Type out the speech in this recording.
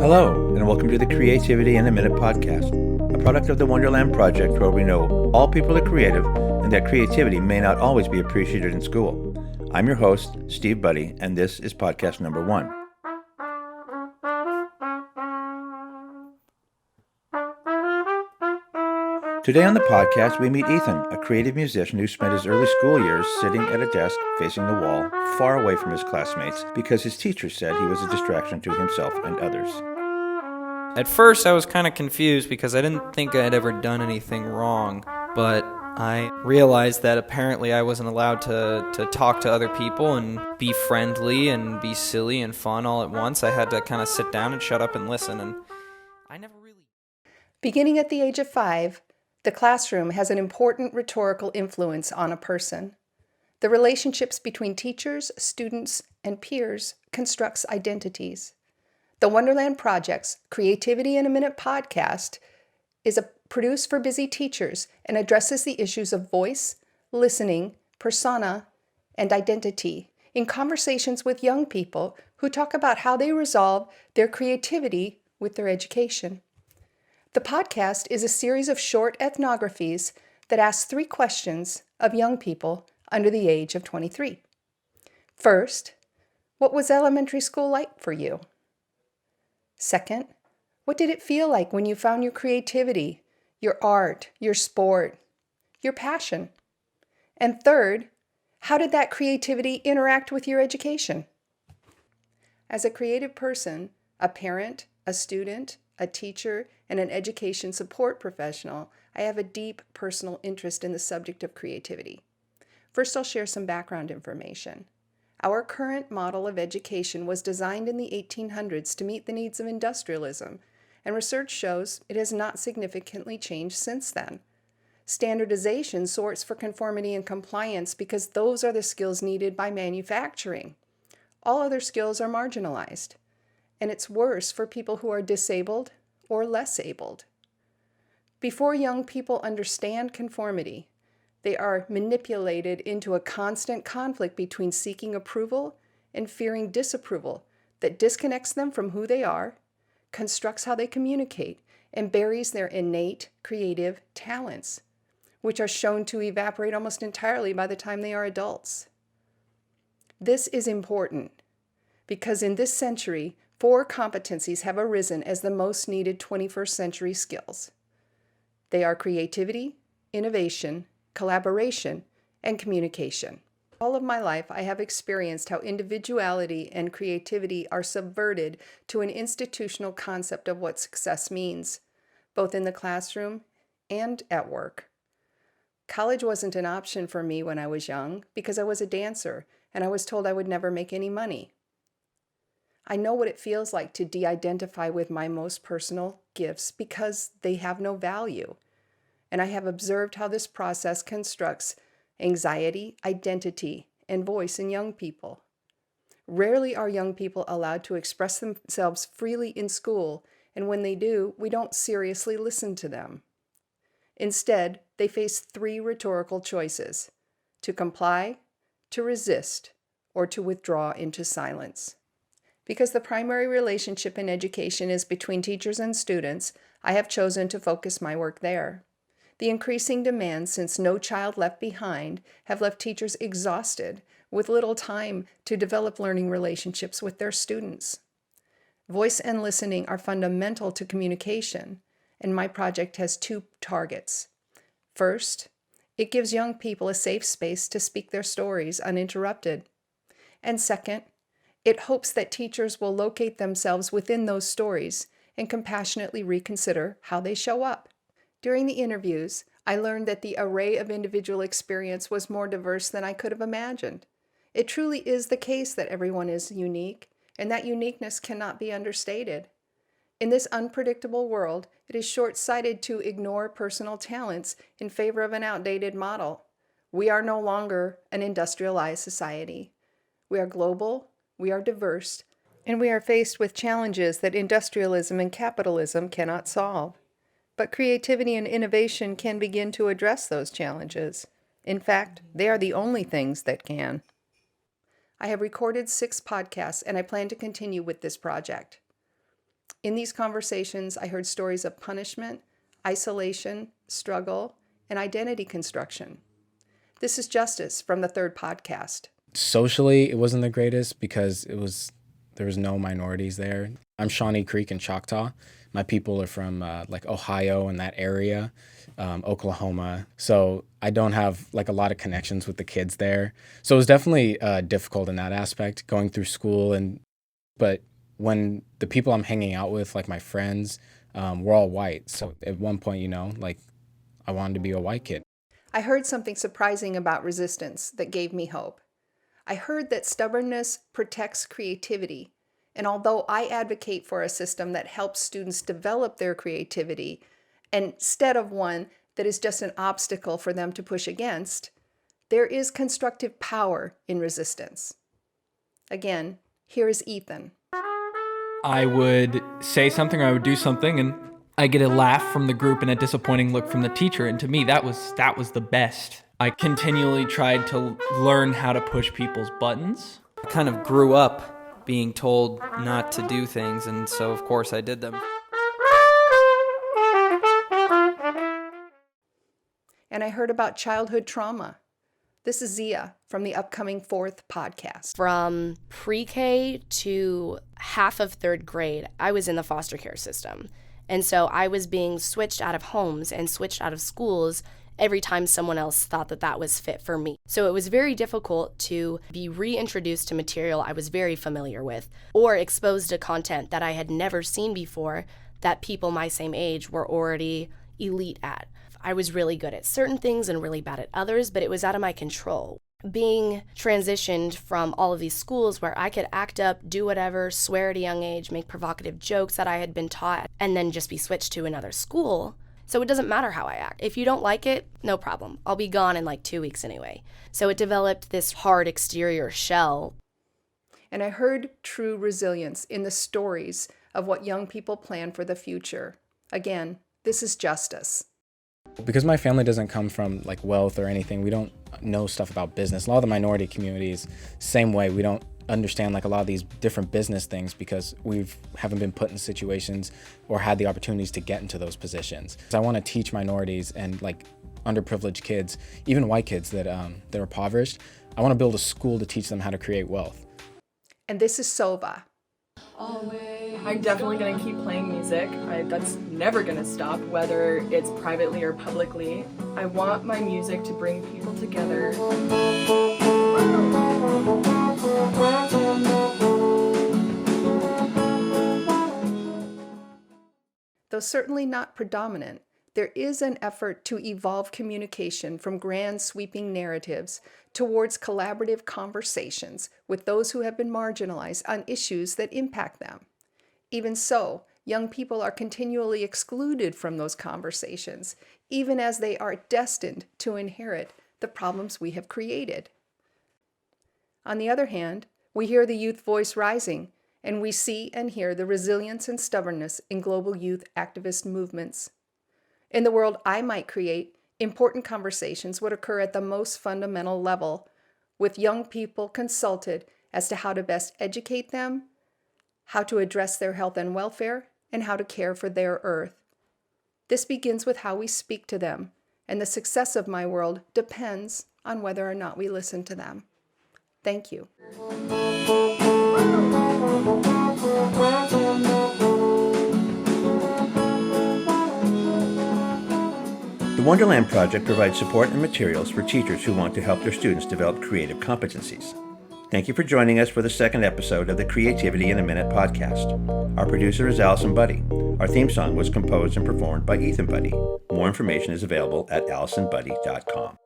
Hello, and welcome to the Creativity in a Minute podcast, a product of the Wonderland project where we know all people are creative and that creativity may not always be appreciated in school. I'm your host, Steve Buddy, and this is podcast number 1. Today on the podcast, we meet Ethan, a creative musician who spent his early school years sitting at a desk facing the wall, far away from his classmates, because his teacher said he was a distraction to himself and others. At first, I was kind of confused because I didn't think I had ever done anything wrong, but I realized that apparently I wasn't allowed to talk to other people and be friendly and be silly and fun all at once. I had to kind of sit down and shut up and listen, and I never really... Beginning at the age of 5, the classroom has an important rhetorical influence on a person. The relationships between teachers, students, and peers constructs identities. The Wonderland Project's Creativity in a Minute podcast is produced for busy teachers and addresses the issues of voice, listening, persona, and identity in conversations with young people who talk about how they resolve their creativity with their education. The podcast is a series of short ethnographies that ask 3 questions of young people under the age of 23. First, what was elementary school like for you? Second, what did it feel like when you found your creativity, your art, your sport, your passion? And third, how did that creativity interact with your education? As a creative person, a parent, a student, a teacher, and an education support professional, I have a deep personal interest in the subject of creativity. First, I'll share some background information. Our current model of education was designed in the 1800s to meet the needs of industrialism, and research shows it has not significantly changed since then. Standardization sorts for conformity and compliance because those are the skills needed by manufacturing. All other skills are marginalized, and it's worse for people who are disabled or less abled. Before young people understand conformity, they are manipulated into a constant conflict between seeking approval and fearing disapproval that disconnects them from who they are, constructs how they communicate, and buries their innate creative talents, which are shown to evaporate almost entirely by the time they are adults. This is important because in this century, 4 competencies have arisen as the most needed 21st century skills. They are creativity, innovation, collaboration, and communication. All of my life, I have experienced how individuality and creativity are subverted to an institutional concept of what success means, both in the classroom and at work. College wasn't an option for me when I was young because I was a dancer and I was told I would never make any money. I know what it feels like to de-identify with my most personal gifts because they have no value. And I have observed how this process constructs anxiety, identity, and voice in young people. Rarely are young people allowed to express themselves freely in school, and when they do, we don't seriously listen to them. Instead, they face 3 rhetorical choices: to comply, to resist, or to withdraw into silence. Because the primary relationship in education is between teachers and students, I have chosen to focus my work there. The increasing demands since No Child Left Behind have left teachers exhausted with little time to develop learning relationships with their students. Voice and listening are fundamental to communication, and my project has 2 targets. First, it gives young people a safe space to speak their stories uninterrupted. And second, it hopes that teachers will locate themselves within those stories and compassionately reconsider how they show up. During the interviews, I learned that the array of individual experience was more diverse than I could have imagined. It truly is the case that everyone is unique, and that uniqueness cannot be understated. In this unpredictable world, it is short-sighted to ignore personal talents in favor of an outdated model. We are no longer an industrialized society. We are global, we are diverse, and we are faced with challenges that industrialism and capitalism cannot solve. But creativity and innovation can begin to address those challenges. In fact, they are the only things that can. I have recorded 6 podcasts, and I plan to continue with this project. In these conversations, I heard stories of punishment, isolation, struggle, and identity construction. This is Justice from the Third Podcast. Socially, it wasn't the greatest because there was no minorities there. I'm Shawnee Creek in Choctaw. My people are from Ohio and that area, Oklahoma. So I don't have a lot of connections with the kids there. So it was definitely difficult in that aspect, going through school. But when the people I'm hanging out with, like my friends, we're all white. So at one point, I wanted to be a white kid. I heard something surprising about resistance that gave me hope. I heard that stubbornness protects creativity, and although I advocate for a system that helps students develop their creativity instead of one that is just an obstacle for them to push against, there is constructive power in resistance. Again, here is Ethan. I would say something or I would do something and I get a laugh from the group and a disappointing look from the teacher, and to me that was the best. I continually tried to learn how to push people's buttons. I kind of grew up being told not to do things, and so of course I did them. And I heard about childhood trauma. This is Zia from the upcoming Fourth Podcast. From pre-K to half of third grade, I was in the foster care system. And so I was being switched out of homes and switched out of schools every time someone else thought that that was fit for me. So it was very difficult to be reintroduced to material I was very familiar with or exposed to content that I had never seen before that people my same age were already elite at. I was really good at certain things and really bad at others, but it was out of my control. Being transitioned from all of these schools where I could act up, do whatever, swear at a young age, make provocative jokes that I had been taught, and then just be switched to another school. So it doesn't matter how I act. If you don't like it, no problem. I'll be gone in 2 weeks anyway. So it developed this hard exterior shell. And I heard true resilience in the stories of what young people plan for the future. Again, this is Justice. Because my family doesn't come from wealth or anything, we don't know stuff about business. A lot of the minority communities, same way, we don't understand a lot of these different business things because we haven't been put in situations or had the opportunities to get into those positions. So I want to teach minorities and underprivileged kids, even white kids that are impoverished. I want to build a school to teach them how to create wealth. And this is Sova. I'm definitely going to keep playing music. That's never going to stop, whether it's privately or publicly. I want my music to bring people together. Though certainly not predominant, there is an effort to evolve communication from grand sweeping narratives towards collaborative conversations with those who have been marginalized on issues that impact them. Even so, young people are continually excluded from those conversations, even as they are destined to inherit the problems we have created. On the other hand, we hear the youth voice rising, and we see and hear the resilience and stubbornness in global youth activist movements. In the world I might create, important conversations would occur at the most fundamental level, with young people consulted as to how to best educate them, how to address their health and welfare, and how to care for their earth. This begins with how we speak to them, and the success of my world depends on whether or not we listen to them. Thank you. The Wonderland Project provides support and materials for teachers who want to help their students develop creative competencies. Thank you for joining us for the second episode of the Creativity in a Minute podcast. Our producer is Allison Buddy. Our theme song was composed and performed by Ethan Buddy. More information is available at AllisonBuddy.com.